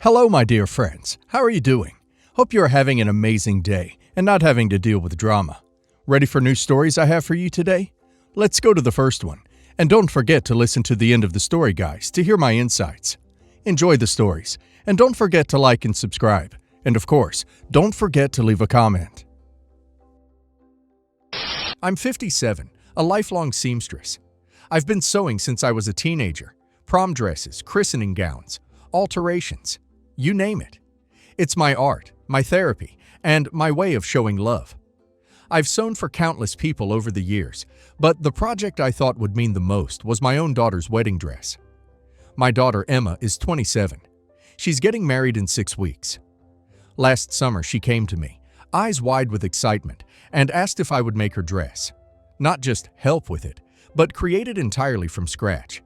Hello, my dear friends. How are you doing? Hope you are having an amazing day and not having to deal with drama. Ready for new stories I have for you today? Let's go to the first one. And don't forget to listen to the end of the story, guys, to hear my insights. Enjoy the stories, and don't forget to like and subscribe. And of course, don't forget to leave a comment. I'm 57, a lifelong seamstress. I've been sewing since I was a teenager. Prom dresses, christening gowns, alterations. You name it. It's my art, my therapy, and my way of showing love. I've sewn for countless people over the years, but the project I thought would mean the most was my own daughter's wedding dress. My daughter Emma is 27. She's getting married in 6 weeks. Last summer she came to me, eyes wide with excitement, and asked if I would make her dress. Not just help with it, but create it entirely from scratch.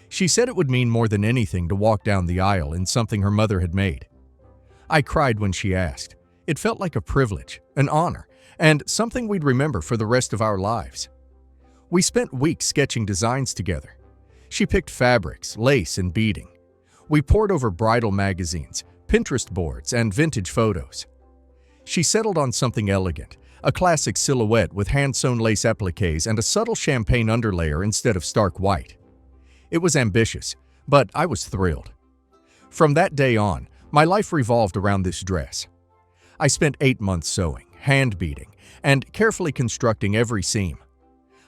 She said it would mean more than anything to walk down the aisle in something her mother had made. I cried when she asked. It felt like a privilege, an honor, and something we'd remember for the rest of our lives. We spent weeks sketching designs together. She picked fabrics, lace, and beading. We pored over bridal magazines, Pinterest boards, and vintage photos. She settled on something elegant, a classic silhouette with hand-sewn lace appliques and a subtle champagne underlayer instead of stark white. It was ambitious, but I was thrilled. From that day on, my life revolved around this dress. I spent 8 months sewing, hand beading, and carefully constructing every seam.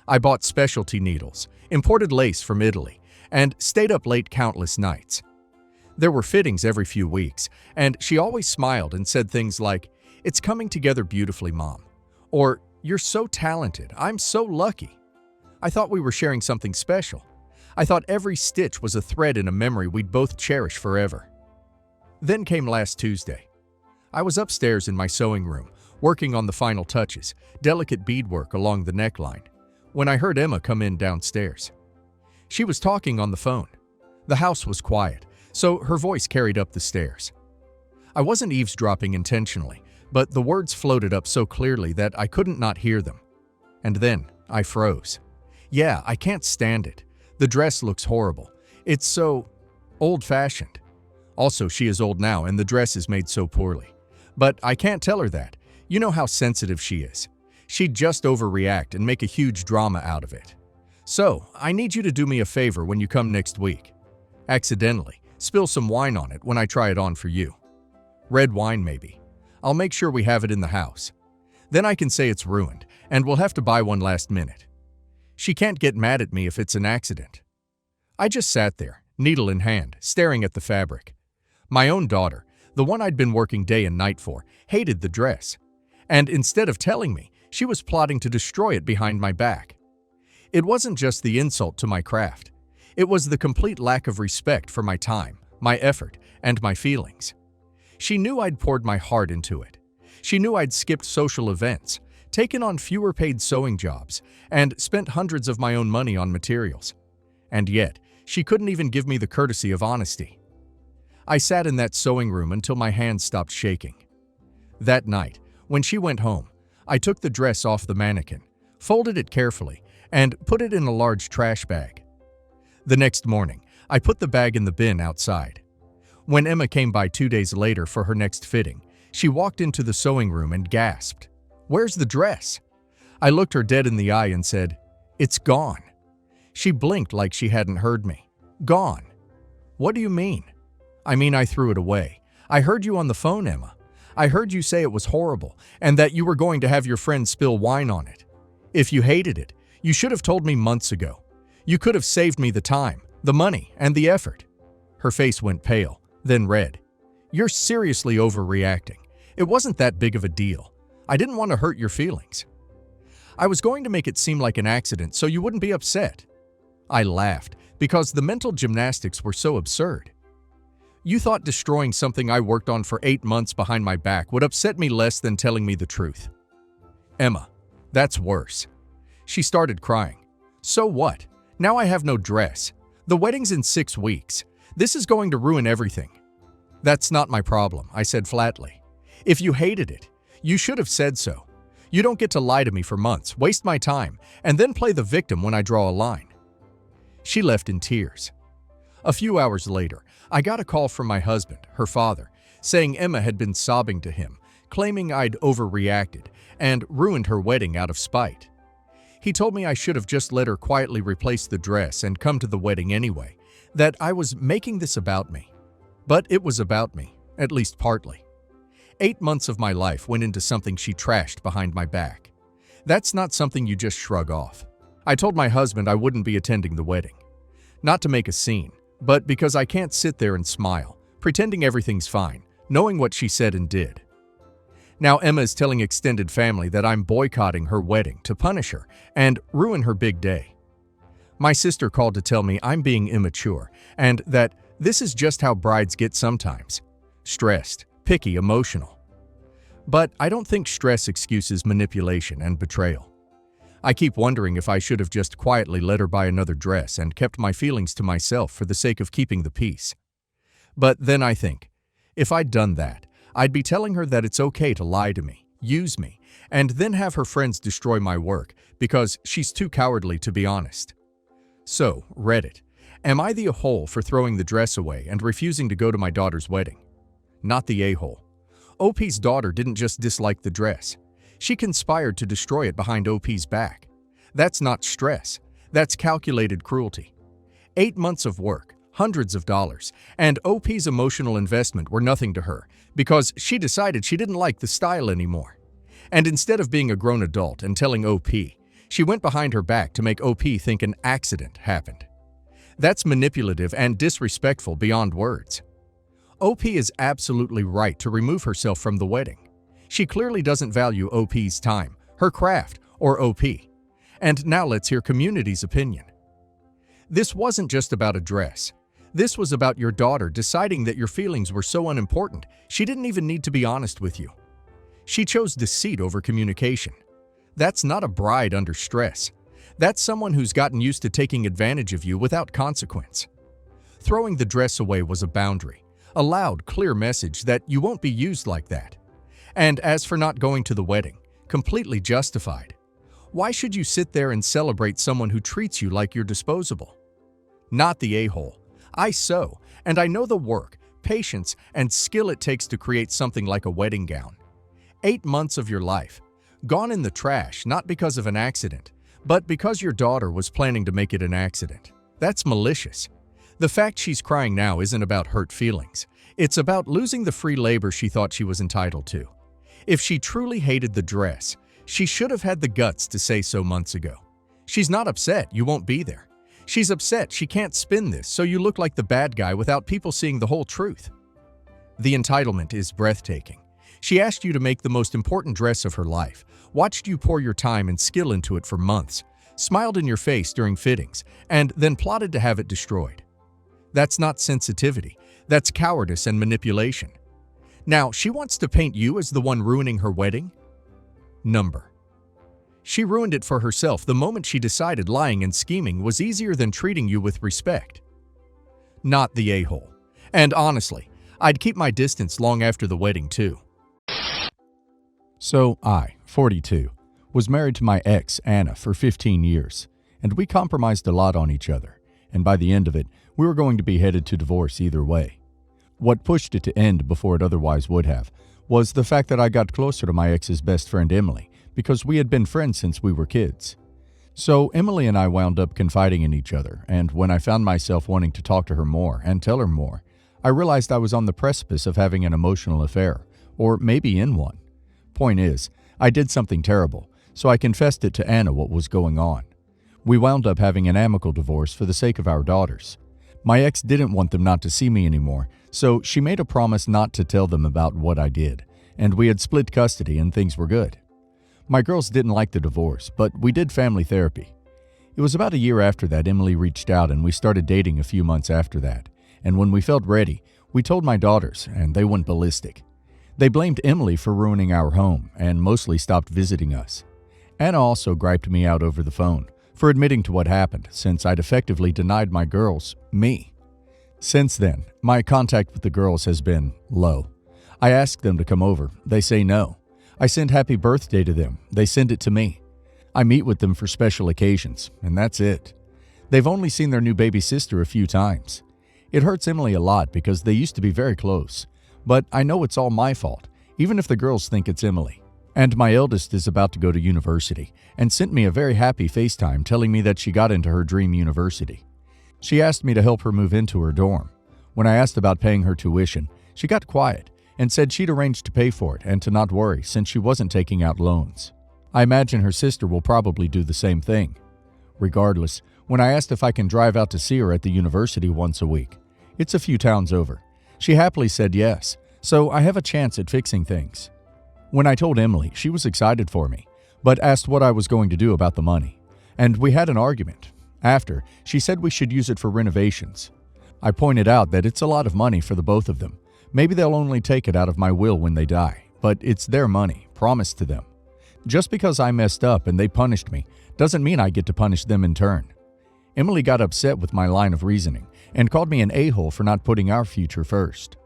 I bought specialty needles, imported lace from Italy, and stayed up late countless nights. There were fittings every few weeks, and she always smiled and said things like, "It's coming together beautifully, Mom," or "You're so talented, I'm so lucky." I thought we were sharing something special. I thought every stitch was a thread in a memory we'd both cherish forever. Then came last Tuesday. I was upstairs in my sewing room, working on the final touches, delicate beadwork along the neckline, when I heard Emma come in downstairs. She was talking on the phone. The house was quiet, so her voice carried up the stairs. I wasn't eavesdropping intentionally, but the words floated up so clearly that I couldn't not hear them. And then I froze. Yeah, I can't stand it. The dress looks horrible. It's so old-fashioned. Also, she is old now and the dress is made so poorly. But I can't tell her that. You know how sensitive she is. She'd just overreact and make a huge drama out of it. So, I need you to do me a favor when you come next week. Accidentally, spill some wine on it when I try it on for you. Red wine, maybe. I'll make sure we have it in the house. Then I can say it's ruined, and we'll have to buy one last minute. She can't get mad at me if it's an accident. I just sat there, needle in hand, staring at the fabric. My own daughter, the one I'd been working day and night for, hated the dress. And instead of telling me, she was plotting to destroy it behind my back. It wasn't just the insult to my craft. It was the complete lack of respect for my time, my effort, and my feelings. She knew I'd poured my heart into it. She knew I'd skipped social events, taken on fewer paid sewing jobs, and spent hundreds of my own money on materials. And yet, she couldn't even give me the courtesy of honesty. I sat in that sewing room until my hands stopped shaking. That night, when she went home, I took the dress off the mannequin, folded it carefully, and put it in a large trash bag. The next morning, I put the bag in the bin outside. When Emma came by 2 days later for her next fitting, she walked into the sewing room and gasped, "Where's the dress?" I looked her dead in the eye and said, "It's gone." She blinked like she hadn't heard me. "Gone? What do you mean?" "I mean, I threw it away. I heard you on the phone, Emma. I heard you say it was horrible and that you were going to have your friend spill wine on it. If you hated it, you should have told me months ago. You could have saved me the time, the money, and the effort." Her face went pale, then red. "You're seriously overreacting. It wasn't that big of a deal. I didn't want to hurt your feelings. I was going to make it seem like an accident so you wouldn't be upset." I laughed because the mental gymnastics were so absurd. "You thought destroying something I worked on for 8 months behind my back would upset me less than telling me the truth." "Emma, that's worse." She started crying. "So what? Now I have no dress. The wedding's in 6 weeks. This is going to ruin everything." "That's not my problem," I said flatly. "If you hated it, you should have said so. You don't get to lie to me for months, waste my time, and then play the victim when I draw a line." She left in tears. A few hours later, I got a call from my husband, her father, saying Emma had been sobbing to him, claiming I'd overreacted and ruined her wedding out of spite. He told me I should have just let her quietly replace the dress and come to the wedding anyway, that I was making this about me. But it was about me, at least partly. 8 months of my life went into something she trashed behind my back. That's not something you just shrug off. I told my husband I wouldn't be attending the wedding. Not to make a scene, but because I can't sit there and smile, pretending everything's fine, knowing what she said and did. Now Emma is telling extended family that I'm boycotting her wedding to punish her and ruin her big day. My sister called to tell me I'm being immature and that this is just how brides get sometimes. Stressed, picky, emotional. But I don't think stress excuses manipulation and betrayal. I keep wondering if I should have just quietly let her buy another dress and kept my feelings to myself for the sake of keeping the peace. But then I think, if I'd done that, I'd be telling her that it's okay to lie to me, use me, and then have her friends destroy my work because she's too cowardly to be honest. So, Reddit, am I the a-hole for throwing the dress away and refusing to go to my daughter's wedding? Not the a-hole. OP's daughter didn't just dislike the dress. She conspired to destroy it behind OP's back. That's not stress. That's calculated cruelty. 8 months of work, hundreds of dollars, and OP's emotional investment were nothing to her because she decided she didn't like the style anymore. And instead of being a grown adult and telling OP, she went behind her back to make OP think an accident happened. That's manipulative and disrespectful beyond words. OP is absolutely right to remove herself from the wedding. She clearly doesn't value OP's time, her craft, or OP. And now let's hear community's opinion. This wasn't just about a dress. This was about your daughter deciding that your feelings were so unimportant, she didn't even need to be honest with you. She chose deceit over communication. That's not a bride under stress. That's someone who's gotten used to taking advantage of you without consequence. Throwing the dress away was a boundary, a loud, clear message that you won't be used like that. And as for not going to the wedding, completely justified. Why should you sit there and celebrate someone who treats you like you're disposable? Not the a-hole. I sew, and I know the work, patience, and skill it takes to create something like a wedding gown. 8 months of your life, gone in the trash not because of an accident, but because your daughter was planning to make it an accident. That's malicious. The fact she's crying now isn't about hurt feelings. It's about losing the free labor she thought she was entitled to. If she truly hated the dress, she should have had the guts to say so months ago. She's not upset you won't be there. She's upset she can't spin this so you look like the bad guy without people seeing the whole truth. The entitlement is breathtaking. She asked you to make the most important dress of her life, watched you pour your time and skill into it for months, smiled in your face during fittings, and then plotted to have it destroyed. That's not sensitivity. That's cowardice and manipulation. Now, she wants to paint you as the one ruining her wedding? Number. She ruined it for herself the moment she decided lying and scheming was easier than treating you with respect. Not the a-hole. And honestly, I'd keep my distance long after the wedding too. So I, 42, was married to my ex, Anna, for 15 years, and we compromised a lot on each other, and by the end of it, we were going to be headed to divorce either way. What pushed it to end before it otherwise would have was the fact that I got closer to my ex's best friend Emily because we had been friends since we were kids. So Emily and I wound up confiding in each other, and when I found myself wanting to talk to her more and tell her more, I realized I was on the precipice of having an emotional affair, or maybe in one. Point is, I did something terrible, so I confessed it to Anna what was going on. We wound up having an amicable divorce for the sake of our daughters. My ex didn't want them not to see me anymore, so she made a promise not to tell them about what I did, and we had split custody and things were good. My girls didn't like the divorce, but we did family therapy. It was about a year after that Emily reached out and we started dating a few months after that, and when we felt ready, we told my daughters, and they went ballistic. They blamed Emily for ruining our home and mostly stopped visiting us. Anna also griped me out over the phone for admitting to what happened, since I'd effectively denied my girls me. Since then, my contact with the girls has been low. I ask them to come over. They say no. I send happy birthday to them. They send it to me. I meet with them for special occasions, and that's it. They've only seen their new baby sister a few times. It hurts Emily a lot because they used to be very close. But I know it's all my fault, even if the girls think it's Emily. And my eldest is about to go to university and sent me a very happy FaceTime telling me that she got into her dream university. She asked me to help her move into her dorm. When I asked about paying her tuition, she got quiet and said she'd arranged to pay for it and to not worry since she wasn't taking out loans. I imagine her sister will probably do the same thing. Regardless, when I asked if I can drive out to see her at the university once a week, it's a few towns over, she happily said yes, so I have a chance at fixing things. When I told Emily, she was excited for me, but asked what I was going to do about the money, and we had an argument. After, she said we should use it for renovations. I pointed out that it's a lot of money for the both of them. Maybe they'll only take it out of my will when they die, but it's their money, promised to them. Just because I messed up and they punished me doesn't mean I get to punish them in turn. Emily got upset with my line of reasoning and called me an a-hole for not putting our future first.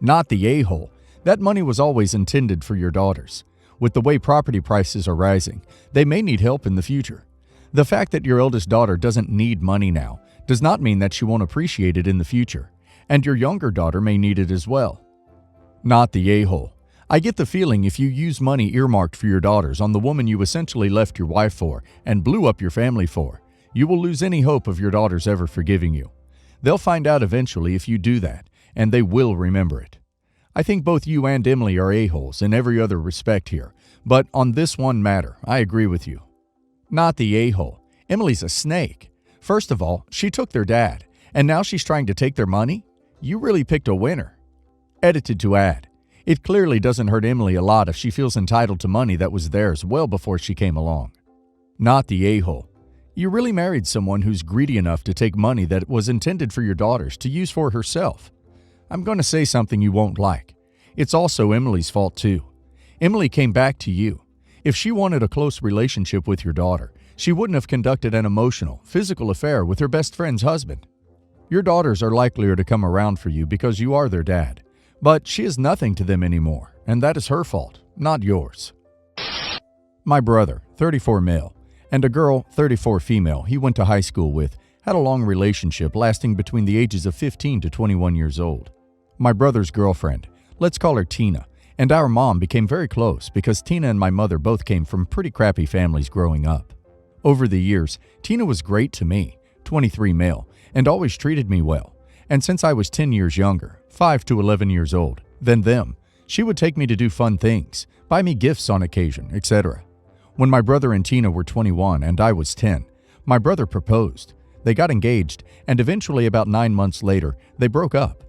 Not the a-hole. That money was always intended for your daughters. With the way property prices are rising, they may need help in the future. The fact that your eldest daughter doesn't need money now does not mean that she won't appreciate it in the future, and your younger daughter may need it as well. Not the a-hole. I get the feeling if you use money earmarked for your daughters on the woman you essentially left your wife for and blew up your family for, you will lose any hope of your daughters ever forgiving you. They'll find out eventually if you do that, and they will remember it. I think both you and Emily are a-holes in every other respect here, but on this one matter, I agree with you. Not the a-hole. Emily's a snake. First of all, she took their dad, and now she's trying to take their money? You really picked a winner. Edited to add, it clearly doesn't hurt Emily a lot if she feels entitled to money that was theirs well before she came along. Not the a-hole. You really married someone who's greedy enough to take money that was intended for your daughters to use for herself. I'm going to say something you won't like. It's also Emily's fault too. Emily came back to you. If she wanted a close relationship with your daughter, she wouldn't have conducted an emotional, physical affair with her best friend's husband. Your daughters are likelier to come around for you because you are their dad, but she is nothing to them anymore, and that is her fault, not yours. My brother, 34 male, and a girl, 34 female, he went to high school with, had a long relationship lasting between the ages of 15 to 21 years old. My brother's girlfriend, let's call her Tina, and our mom became very close because Tina and my mother both came from pretty crappy families growing up. Over the years, Tina was great to me, 23 male, and always treated me well. And since I was 10 years younger, 5 to 11 years old, than them, she would take me to do fun things, buy me gifts on occasion, etc. When my brother and Tina were 21 and I was 10, my brother proposed. They got engaged, and eventually about 9 months later, they broke up.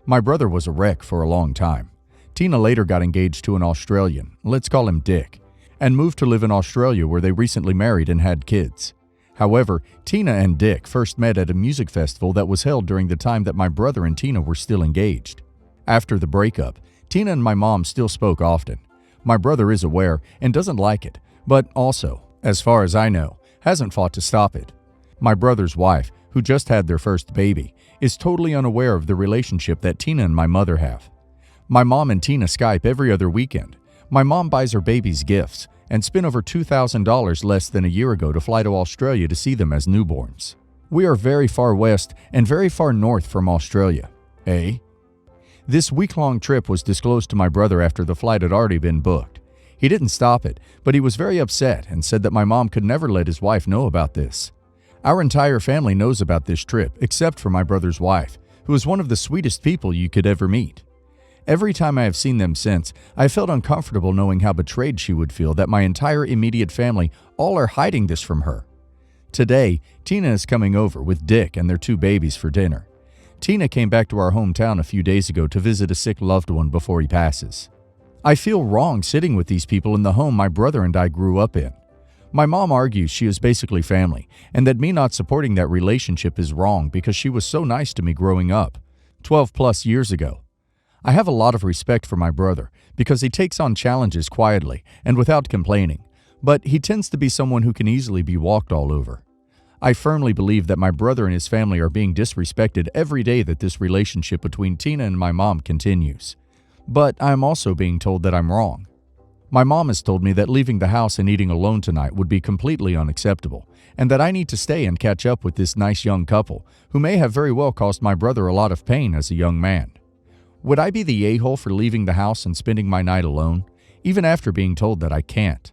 My brother was a wreck for a long time. Tina later got engaged to an Australian, let's call him Dick, and moved to live in Australia where they recently married and had kids. However, Tina and Dick first met at a music festival that was held during the time that my brother and Tina were still engaged. After the breakup, Tina and my mom still spoke often. My brother is aware and doesn't like it, but also, as far as I know, hasn't fought to stop it. My brother's wife, who just had their first baby, is totally unaware of the relationship that Tina and my mother have. My mom and Tina Skype every other weekend. My mom buys her babies gifts and spent over $2,000 less than a year ago to fly to Australia to see them as newborns. We are very far west and very far north from Australia. Eh? This week-long trip was disclosed to my brother after the flight had already been booked. He didn't stop it, but he was very upset and said that my mom could never let his wife know about this. Our entire family knows about this trip, except for my brother's wife, who is one of the sweetest people you could ever meet. Every time I have seen them since, I felt uncomfortable knowing how betrayed she would feel that my entire immediate family all are hiding this from her. Today, Tina is coming over with Dick and their 2 babies for dinner. Tina came back to our hometown a few days ago to visit a sick loved one before he passes. I feel wrong sitting with these people in the home my brother and I grew up in. My mom argues she is basically family, and that me not supporting that relationship is wrong because she was so nice to me growing up, 12 plus years ago. I have a lot of respect for my brother because he takes on challenges quietly and without complaining, but he tends to be someone who can easily be walked all over. I firmly believe that my brother and his family are being disrespected every day that this relationship between Tina and my mom continues. But I am also being told that I'm wrong. My mom has told me that leaving the house and eating alone tonight would be completely unacceptable, and that I need to stay and catch up with this nice young couple who may have very well caused my brother a lot of pain as a young man. Would I be the a-hole for leaving the house and spending my night alone, even after being told that I can't?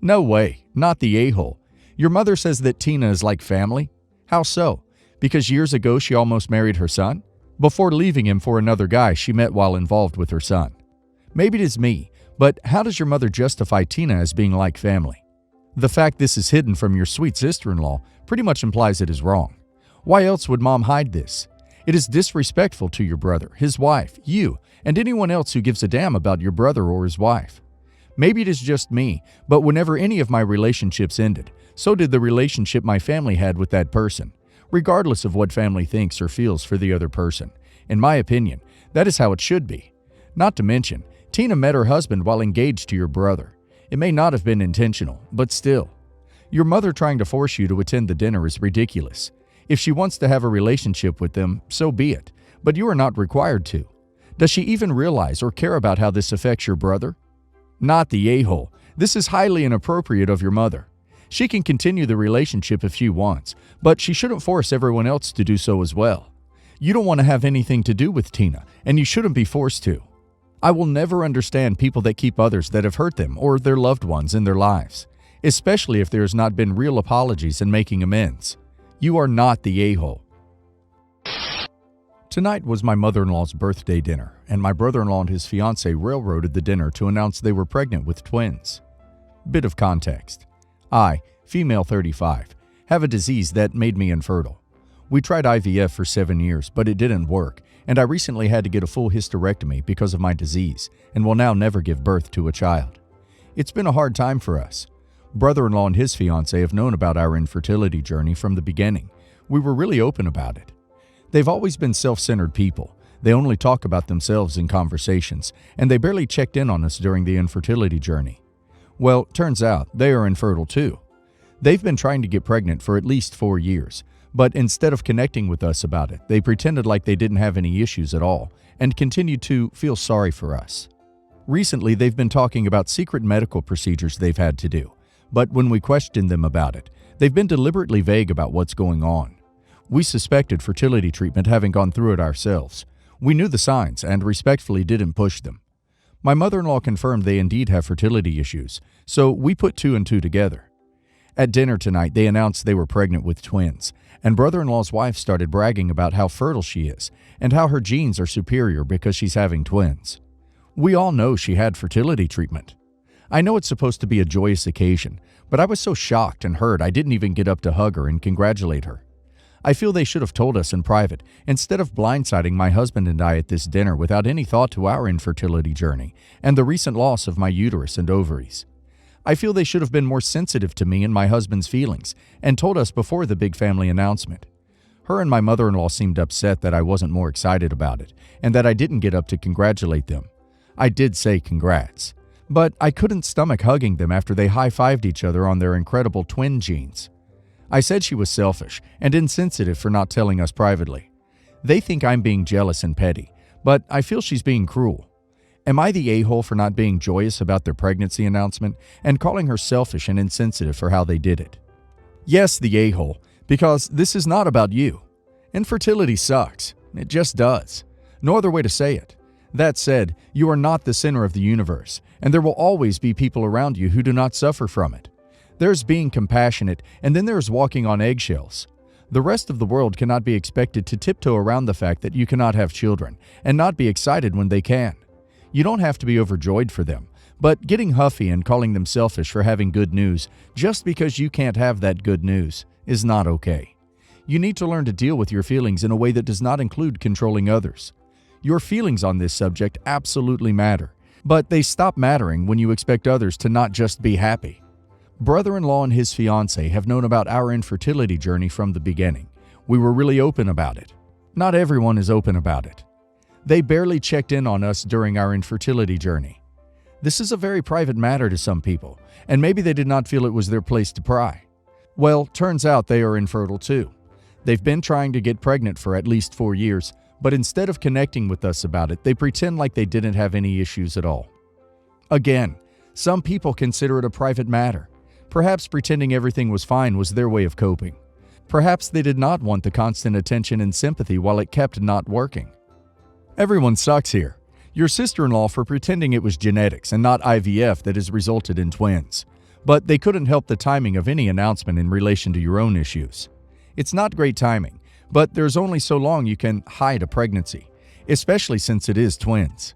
No way, not the a-hole. Your mother says that Tina is like family? How so? Because years ago she almost married her son? Before leaving him for another guy she met while involved with her son. Maybe it is me, but how does your mother justify Tina as being like family? The fact this is hidden from your sweet sister-in-law pretty much implies it is wrong. Why else would mom hide this? It is disrespectful to your brother, his wife, you, and anyone else who gives a damn about your brother or his wife. Maybe it is just me, but whenever any of my relationships ended, so did the relationship my family had with that person, regardless of what family thinks or feels for the other person. In my opinion, that is how it should be. Not to mention, Tina met her husband while engaged to your brother. It may not have been intentional, but still. Your mother trying to force you to attend the dinner is ridiculous. If she wants to have a relationship with them, so be it, but you are not required to. Does she even realize or care about how this affects your brother? Not the a-hole. This is highly inappropriate of your mother. She can continue the relationship if she wants, but she shouldn't force everyone else to do so as well. You don't want to have anything to do with Tina, and you shouldn't be forced to. I will never understand people that keep others that have hurt them or their loved ones in their lives, especially if there has not been real apologies and making amends. You are not the a-hole. Tonight was my mother-in-law's birthday dinner, and my brother-in-law and his fiancée railroaded the dinner to announce they were pregnant with twins. Bit of context. I, female 35, have a disease that made me infertile. We tried IVF for 7 years, but it didn't work, and I recently had to get a full hysterectomy because of my disease, and will now never give birth to a child. It's been a hard time for us. Brother-in-law and his fiancée have known about our infertility journey from the beginning. We were really open about it. They've always been self-centered people. They only talk about themselves in conversations, and they barely checked in on us during the infertility journey. Well, turns out they are infertile too. They've been trying to get pregnant for at least 4 years, but instead of connecting with us about it, they pretended like they didn't have any issues at all and continued to feel sorry for us. Recently, they've been talking about secret medical procedures they've had to do, but when we questioned them about it, they've been deliberately vague about what's going on. We suspected fertility treatment, having gone through it ourselves. We knew the signs and respectfully didn't push them. My mother-in-law confirmed they indeed have fertility issues, so we put 2 and 2 together. At dinner tonight, they announced they were pregnant with twins, and brother-in-law's wife started bragging about how fertile she is and how her genes are superior because she's having twins. We all know she had fertility treatment. I know it's supposed to be a joyous occasion, but I was so shocked and hurt I didn't even get up to hug her and congratulate her. I feel they should have told us in private instead of blindsiding my husband and I at this dinner without any thought to our infertility journey and the recent loss of my uterus and ovaries. I feel they should have been more sensitive to me and my husband's feelings and told us before the big family announcement. Her and my mother-in-law seemed upset that I wasn't more excited about it and that I didn't get up to congratulate them. I did say congrats, but I couldn't stomach hugging them after they high-fived each other on their incredible twin genes. I said she was selfish and insensitive for not telling us privately. They think I'm being jealous and petty, but I feel she's being cruel. Am I the a-hole for not being joyous about their pregnancy announcement and calling her selfish and insensitive for how they did it? Yes, the a-hole, because this is not about you. Infertility sucks. It just does. No other way to say it. That said, you are not the center of the universe, and there will always be people around you who do not suffer from it. There's being compassionate, and then there's walking on eggshells. The rest of the world cannot be expected to tiptoe around the fact that you cannot have children and not be excited when they can. You don't have to be overjoyed for them, but getting huffy and calling them selfish for having good news just because you can't have that good news is not okay. You need to learn to deal with your feelings in a way that does not include controlling others. Your feelings on this subject absolutely matter, but they stop mattering when you expect others to not just be happy. Brother-in-law and his fiancée have known about our infertility journey from the beginning. We were really open about it. Not everyone is open about it. They barely checked in on us during our infertility journey. This is a very private matter to some people, and maybe they did not feel it was their place to pry. Well, turns out they are infertile too. They've been trying to get pregnant for at least 4 years, but instead of connecting with us about it, they pretend like they didn't have any issues at all. Again, Some people consider it a private matter. Perhaps pretending everything was fine was their way of coping. Perhaps they did not want the constant attention and sympathy while it kept not working. Everyone sucks here. Your sister-in-law for pretending it was genetics and not IVF that has resulted in twins. But they couldn't help the timing of any announcement in relation to your own issues. It's not great timing, but there's only so long you can hide a pregnancy, especially since it is twins.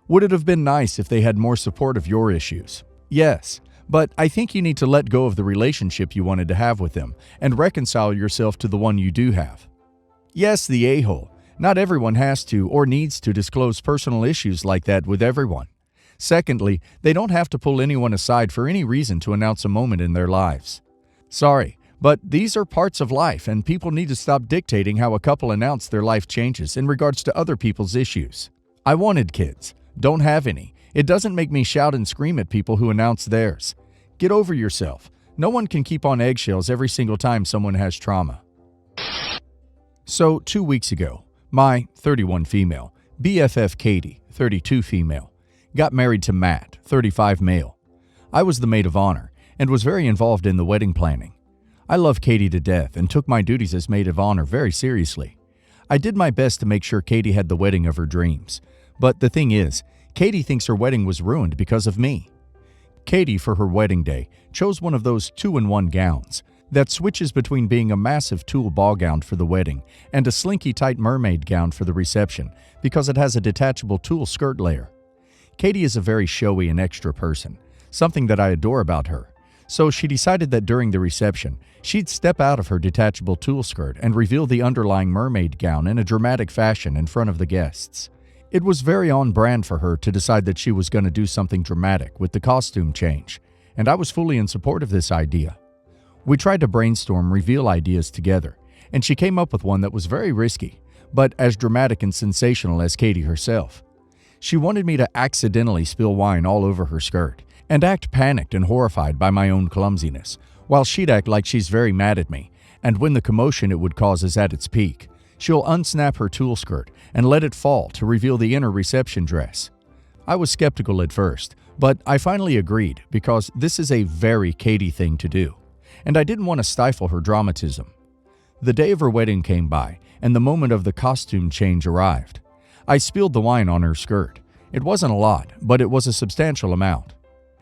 Would it have been nice if they had more support of your issues? Yes, but I think you need to let go of the relationship you wanted to have with them and reconcile yourself to the one you do have. Yes, the a-hole. Not everyone has to or needs to disclose personal issues like that with everyone. Secondly, they don't have to pull anyone aside for any reason to announce a moment in their lives. Sorry, but these are parts of life, and people need to stop dictating how a couple announce their life changes in regards to other people's issues. I wanted kids. Don't have any. It doesn't make me shout and scream at people who announce theirs. Get over yourself. No one can keep on eggshells every single time someone has trauma. So, 2 weeks ago, my 31 female, BFF Katie, 32 female, got married to Matt, 35 male. I was the maid of honor and was very involved in the wedding planning. I love Katie to death and took my duties as maid of honor very seriously. I did my best to make sure Katie had the wedding of her dreams. But the thing is, Katie thinks her wedding was ruined because of me. Katie, for her wedding day, chose one of those 2-in-1 gowns that switches between being a massive tulle ball gown for the wedding and a slinky tight mermaid gown for the reception because it has a detachable tulle skirt layer. Katie is a very showy and extra person, something that I adore about her. So she decided that during the reception, she'd step out of her detachable tulle skirt and reveal the underlying mermaid gown in a dramatic fashion in front of the guests. It was very on brand for her to decide that she was going to do something dramatic with the costume change, and I was fully in support of this idea. We tried to brainstorm reveal ideas together, and she came up with one that was very risky, but as dramatic and sensational as Katie herself. She wanted me to accidentally spill wine all over her skirt and act panicked and horrified by my own clumsiness, while she'd act like she's very mad at me, and when the commotion it would cause is at its peak, she'll unsnap her tulle skirt and let it fall to reveal the inner reception dress. I was skeptical at first, but I finally agreed because this is a very Katie thing to do, and I didn't want to stifle her dramatism. The day of her wedding came by, and the moment of the costume change arrived. I spilled the wine on her skirt. It wasn't a lot, but it was a substantial amount.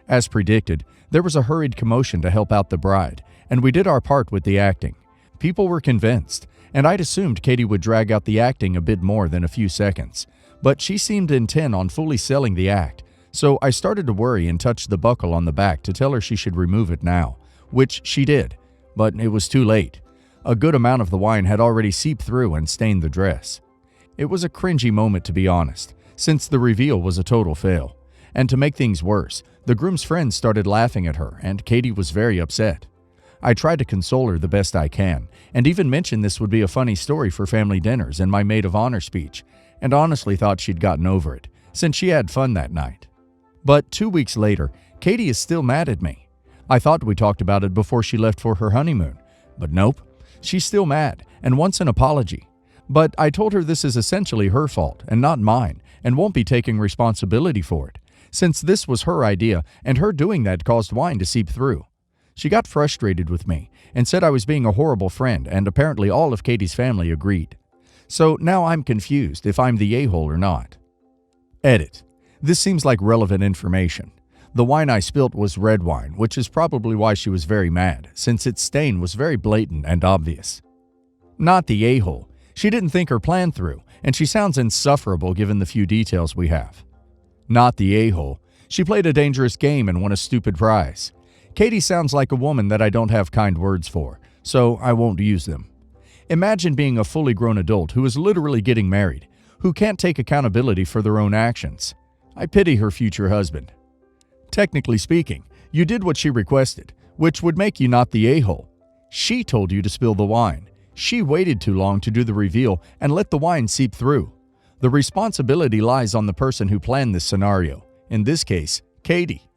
As predicted, there was a hurried commotion to help out the bride, and we did our part with the acting. People were convinced, and I'd assumed Katie would drag out the acting a bit more than a few seconds, but she seemed intent on fully selling the act, so I started to worry and touched the buckle on the back to tell her she should remove it now, which she did, but it was too late. A good amount of the wine had already seeped through and stained the dress. It was a cringy moment, to be honest, since the reveal was a total fail. And to make things worse, the groom's friends started laughing at her, and Katie was very upset. I tried to console her the best I can, and even mentioned this would be a funny story for family dinners and my maid of honor speech, and honestly thought she'd gotten over it, since she had fun that night. But 2 weeks later, Katie is still mad at me. I thought we talked about it before she left for her honeymoon, but nope. She's still mad and wants an apology. But I told her this is essentially her fault and not mine, and won't be taking responsibility for it, since this was her idea and her doing that caused wine to seep through. She got frustrated with me and said I was being a horrible friend, and apparently all of Katie's family agreed. So now I'm confused if I'm the a-hole or not. Edit. This seems like relevant information. The wine I spilt was red wine, which is probably why she was very mad, since its stain was very blatant and obvious. Not the a-hole. She didn't think her plan through, and she sounds insufferable given the few details we have. Not the a-hole. She played a dangerous game and won a stupid prize. Katie sounds like a woman that I don't have kind words for, so I won't use them. Imagine being a fully grown adult who is literally getting married, who can't take accountability for their own actions. I pity her future husband. Technically speaking, you did what she requested, which would make you not the a-hole. She told you to spill the wine. She waited too long to do the reveal and let the wine seep through. The responsibility lies on the person who planned this scenario, in this case, Katie.